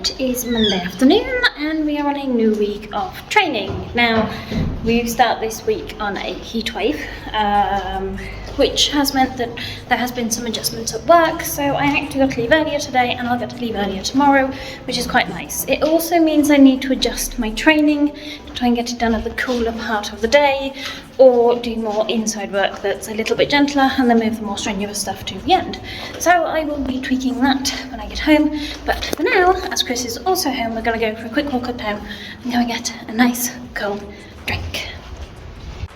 It is Monday afternoon and we are on a new week of training. Now, we start this week on a heat wave, which has meant that there has been some adjustments at work, so I actually got to leave earlier today and I'll get to leave earlier tomorrow, which is quite nice. It also means I need to adjust my training to try and get it done at the cooler part of the day, or do more inside work that's a little bit gentler and then move the more strenuous stuff to the end. So I will be tweaking that when I get home, but for now, as Chris is also home, we're going to go for a quick walk uptown and go and get a nice cold drink.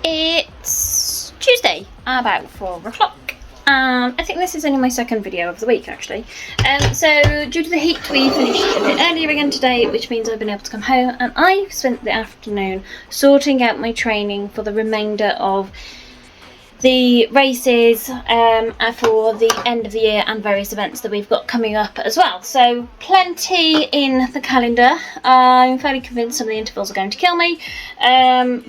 It's Tuesday, about 4 o'clock. I think this is only my second video of the week actually. So due to the heat we finished a bit earlier again today, which means I've been able to come home, and I spent the afternoon sorting out my training for the remainder of the races for the end of the year and various events that we've got coming up as well. So plenty in the calendar. I'm fairly convinced some of the intervals are going to kill me,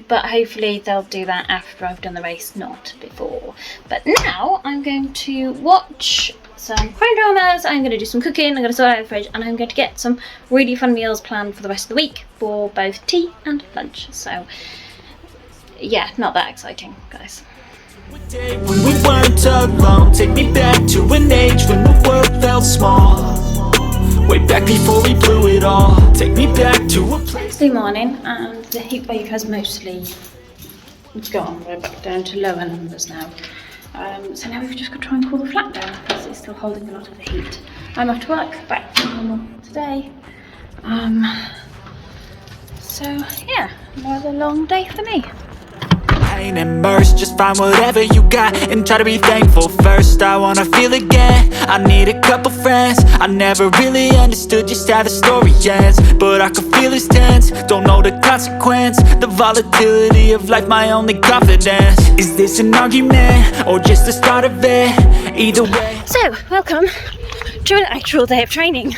but hopefully they'll do that after I've done the race, not before. But now I'm going to watch some crime dramas, I'm going to do some cooking, I'm going to sort out the fridge, and I'm going to get some really fun meals planned for the rest of the week for both tea and lunch. So yeah, not that exciting, guys. When we weren't alone, take me back to an age when the world felt small. Way back before we blew it all. Take me back to a place. Wednesday morning, and the heat wave has mostly gone. We're back down to lower numbers now. So now we've just got to try and cool the flat down because it's still holding a lot of the heat. I'm off to work, back to normal today. So yeah, another long day for me. Ain't immersed, just find whatever you got and try to be thankful first. I wanna feel again, I need a couple friends. I never really understood just how the story ends, but I can feel it's tense, don't know the consequence. The volatility of life, my only confidence. Is this an argument, or just the start of it? Either way. So, welcome to an actual day of training.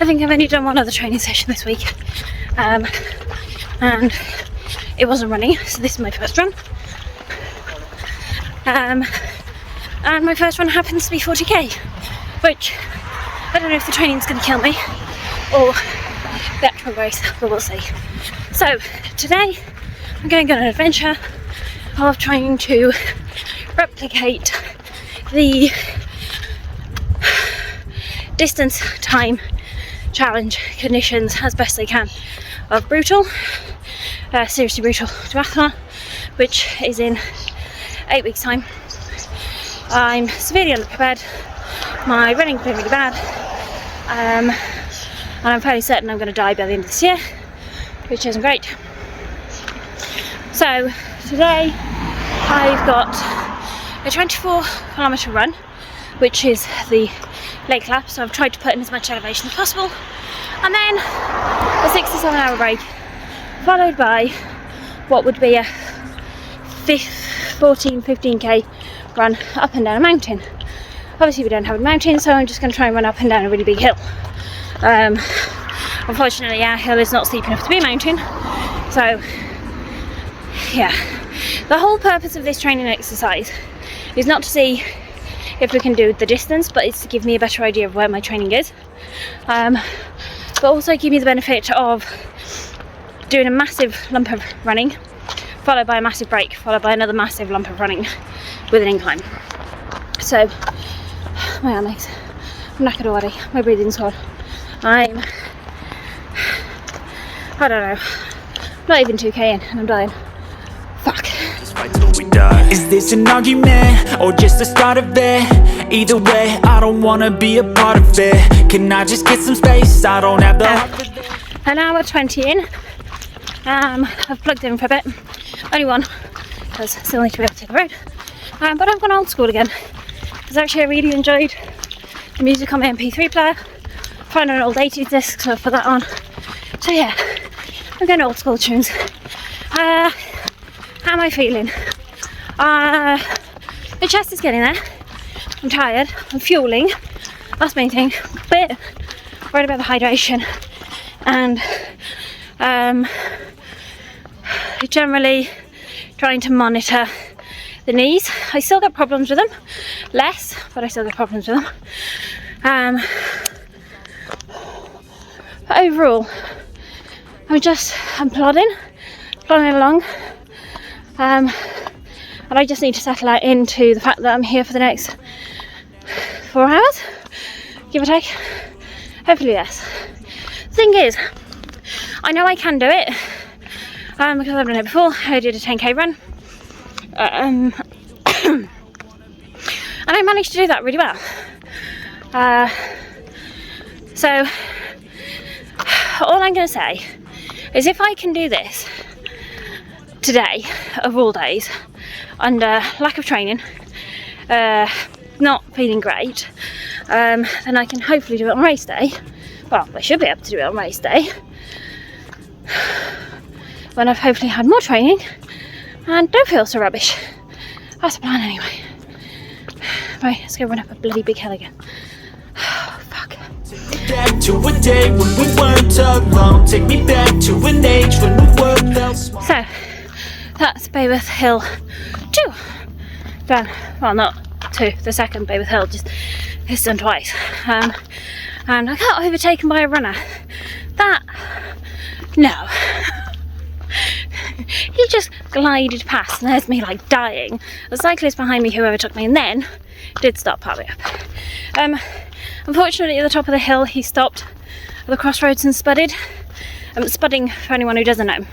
I think I've only done one other training session this week, and it wasn't running, so this is my first run. And my first run happens to be 40k, which I don't know if the training's going to kill me or the actual race, but we'll see. So today I'm going on an adventure of trying to replicate the distance time challenge conditions as best I can of Brutal. Seriously Brutal Duathlon, which is in 8 weeks time. I'm severely underprepared, my running's been really bad, and I'm fairly certain I'm going to die by the end of this year, which isn't great. So today I've got a 24-kilometre run, which is the lake lap, so I've tried to put in as much elevation as possible, and then a 6 to 7 hour break, followed by what would be a 15k run up and down a mountain. Obviously we don't have a mountain, so I'm just going to try and run up and down a really big hill. Unfortunately our hill is not steep enough to be a mountain, so yeah. The whole purpose of this training exercise is not to see if we can do the distance, but it's to give me a better idea of where my training is, but also give me the benefit of doing a massive lump of running, followed by a massive break, followed by another massive lump of running with an incline. So, my arm aches, I'm knackered already, my breathing's hard. I don't know, not even 2k in and I'm dying. Fuck. Just fight till we die. Is this an argument, or just the start of it? Either way, I don't wanna be a part of it. Can I just get some space? I don't have the an hour 20 in. I've plugged in for a bit, only one, because I still need to be able to take the road, but I've gone old school again, because actually I really enjoyed the music on my MP3 player. Found an old 80s disc, so I put that on. So yeah, I'm going old school tunes. How am I feeling? My chest is getting there, I'm tired, I'm fueling, that's the main thing, but worried about the hydration, and generally trying to monitor the knees. I still got problems with them, less, but I still got problems with them. But overall, I'm plodding along, and I just need to settle out into the fact that I'm here for the next 4 hours, give or take, hopefully less. The thing is, I know I can do it, because I've done it before. I did a 10k run, and I managed to do that really well. So all I'm going to say is, if I can do this today of all days under lack of training, not feeling great, then I can hopefully do it on race day. Well, I should be able to do it on race day when I've hopefully had more training and don't feel so rubbish. That's the plan anyway. Right, let's go run up a bloody big hill again. Fuck. Back to a day when we weren't alone. Take me back to an age when the world felt small. So, that's Bayworth Hill 2. Done. Well, not 2, the second Bayworth Hill, just it's done twice. And I got overtaken by a runner. No. He just glided past, and there's me like dying. The cyclist behind me who overtook me and then did stop partway up. Unfortunately, at the top of the hill he stopped at the crossroads and spudded. Spudding, for anyone who doesn't know,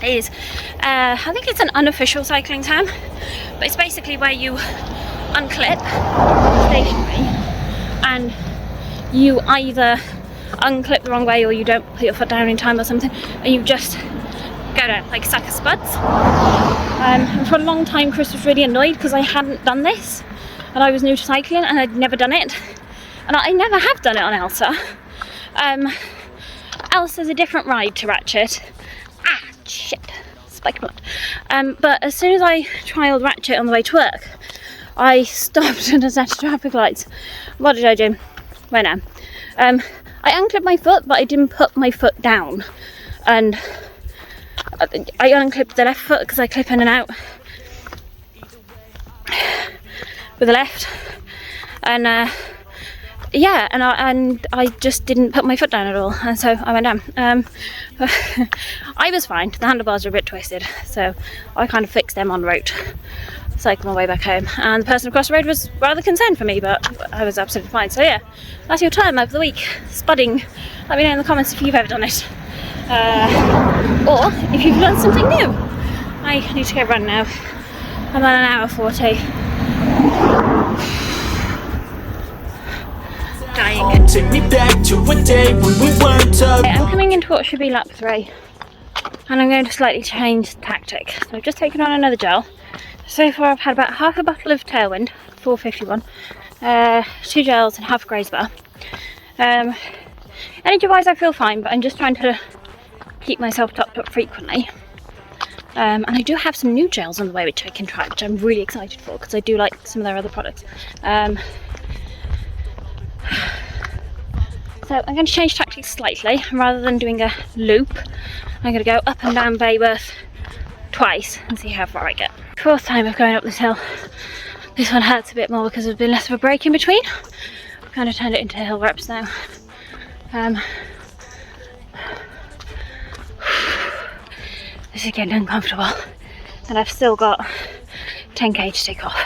is I think it's an unofficial cycling term, but it's basically where you unclip stationary and you either unclip the wrong way or you don't put your foot down in time or something, and you just go down like a sack of spuds. And for a long time Chris was really annoyed because I hadn't done this and I was new to cycling and I'd never done it, and I never have done it on Elsa. Elsa's a different ride to Ratchet. Shit, spike blood. But as soon as I trialled Ratchet on the way to work, I stopped and just had traffic lights. What did I do? Where now? I unclipped my foot, but I didn't put my foot down, and I unclipped the left foot because I clip in and out with the left, and yeah, and I just didn't put my foot down at all, and so I went down. I was fine. The handlebars were a bit twisted, so I kind of fixed them en route, cycled my way back home, and the person across the road was rather concerned for me, but I was absolutely fine. So yeah, that's your term of the week, spudding. Let me know in the comments if you've ever done it, or if you've learned something new. I need to go run now. I'm on an hour 40. Dying. Take me back to a day when we weren't alone. I'm coming into what should be lap 3, and I'm going to slightly change tactic. So I've just taken on another gel. So far I've had about half a bottle of Tailwind, 451, 2 gels and half a Graze bar. Energy wise I feel fine, but I'm just trying to keep myself topped up frequently. And I do have some new gels on the way which I can try, which I'm really excited for because I do like some of their other products. So I'm going to change tactics slightly. Rather than doing a loop, I'm going to go up and down Bayworth twice and see how far I get. 4th time of going up this hill. This one hurts a bit more because there's been less of a break in between. I've kind of turned it into hill reps now. This is getting uncomfortable, and I've still got 10k to take off.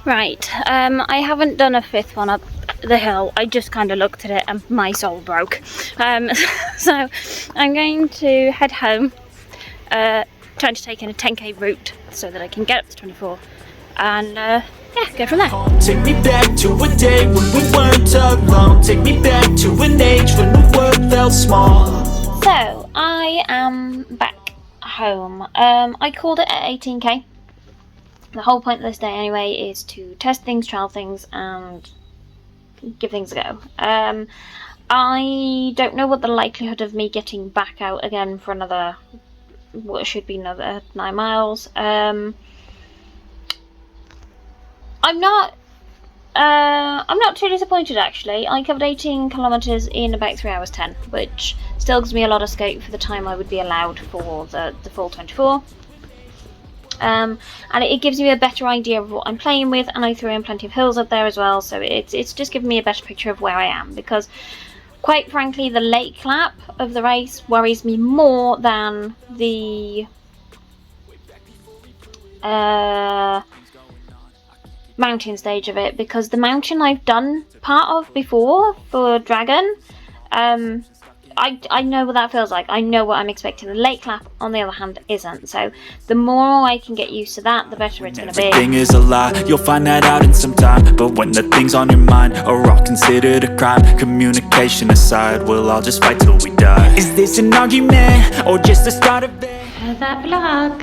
Right, I haven't done a 5th one up the hill. I just kind of looked at it and my soul broke. So I'm going to head home, trying to take in a 10k route so that I can get up to 24 and yeah, go from there. Take me back to a day when we weren't alone. Take me back to an age when the world felt small. So I am back home. I called it at 18k. The whole point of this day anyway is to test things, trial things, and give things a go. I don't know what the likelihood of me getting back out again for another, what should be another 9 miles. I'm not too disappointed actually. I covered 18 kilometres in about 3 hours 10, which still gives me a lot of scope for the time I would be allowed for the full 24. And it gives me a better idea of what I'm playing with, and I threw in plenty of hills up there as well, so it's just giving me a better picture of where I am, because Quite frankly, the late lap of the race worries me more than the mountain stage of it, because the mountain I've done part of before for Dragon. I know what that feels like. I know what I'm expecting. The late clap, on the other hand, isn't. So the more I can get used to that, the better it's going to be. Everything is a lie, you'll find that out in some time. But when the things on your mind are all considered a crime, communication aside, we'll all just fight till we die. Is this an argument, or just the start of it? That vlog.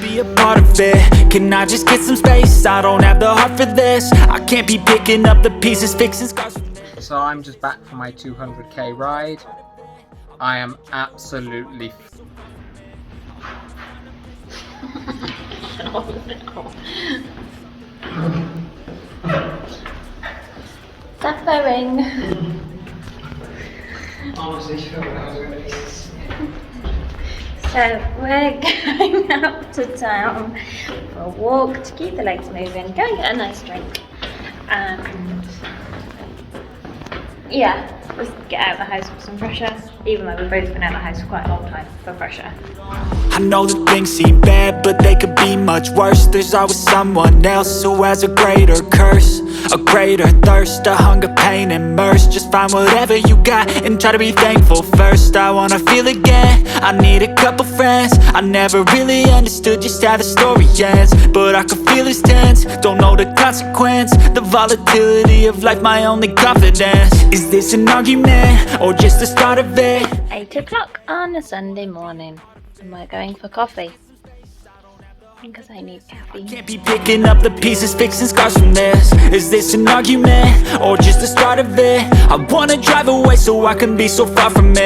Be a part of it. Can I just get some space? I don't have the heart for this. I can't be picking up the pieces, fixing scars. So I'm just back from my 200k ride. I am absolutely Suffering. honestly sure what I was going to be. So we're going out to town for a walk to keep the legs moving, go and get a nice drink, and yeah, just get out of the house for some fresh air, even though we've both been out of the house for quite a long time for fresh air. I know that things seem bad, but they could be much worse. There's always someone else who has a greater curse, a greater thirst, a hunger, pain, and mercy. Just find whatever you got and try to be thankful first. I wanna feel again, I need a couple friends. I never really understood just how the story ends, but I can feel it's tense, don't know the consequence. The volatility of life, my only confidence. Is this an argument, or just the start of it? 8 o'clock on a Sunday morning, and we're going for coffee, because I need caffeine. Can't be picking up the pieces, fixing scars from this. Is this an argument, or just the start of it? I wanna drive away so I can be so far from it.